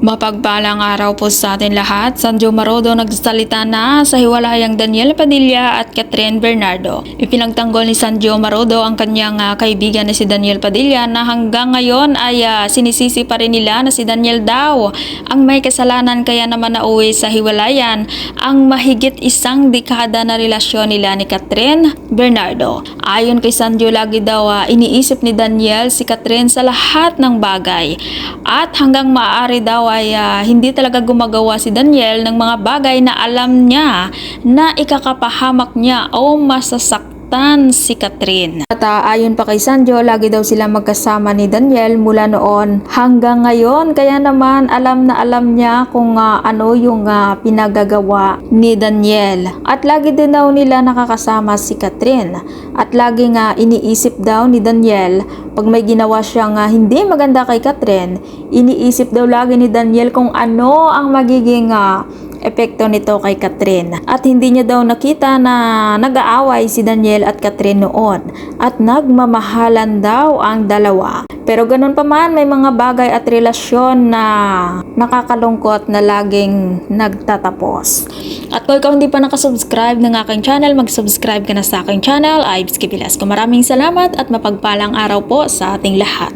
Mapagpalang araw po sa atin lahat. Sanjo Marodo nagsalita na sa hiwalayang Daniel Padilla at Catherine Bernardo. Ipinagtanggol ni Sanjo Marodo ang kanyang kaibigan na si Daniel Padilla na hanggang ngayon ay sinisisi pa rin nila na si Daniel daw ang may kasalanan kaya naman nauwi sa hiwalayan ang mahigit isang dekada na relasyon nila ni Catherine Bernardo. Ayon kay Sanjo, lagi daw iniisip ni Daniel si Catherine sa lahat ng bagay at hanggang maaari daw ay hindi talaga gumagawa si Daniel ng mga bagay na alam niya na ikakapahamak niya o masasaktan si Catherine. At ayon pa kay Sanjo, lagi daw sila magkasama ni Daniel mula noon hanggang ngayon, kaya naman alam na alam niya kung ano yung pinagagawa ni Daniel. At lagi din daw nila nakakasama si Catherine at lagi iniisip daw ni Daniel pag may ginawa siyang hindi maganda kay Catherine, iniisip daw lagi ni Daniel kung ano ang magiging epekto nito kay Catherine. At hindi niya daw nakita na nag-aaway si Daniel at Catherine noon at nagmamahalan daw ang dalawa. Pero ganun pa man, may mga bagay at relasyon na nakakalungkot na laging nagtatapos. At kung ikaw hindi pa nakasubscribe ng aking channel, mag-subscribe ka na sa aking channel, Ives Kivilasco. Maraming salamat at mapagpalang araw po sa ating lahat.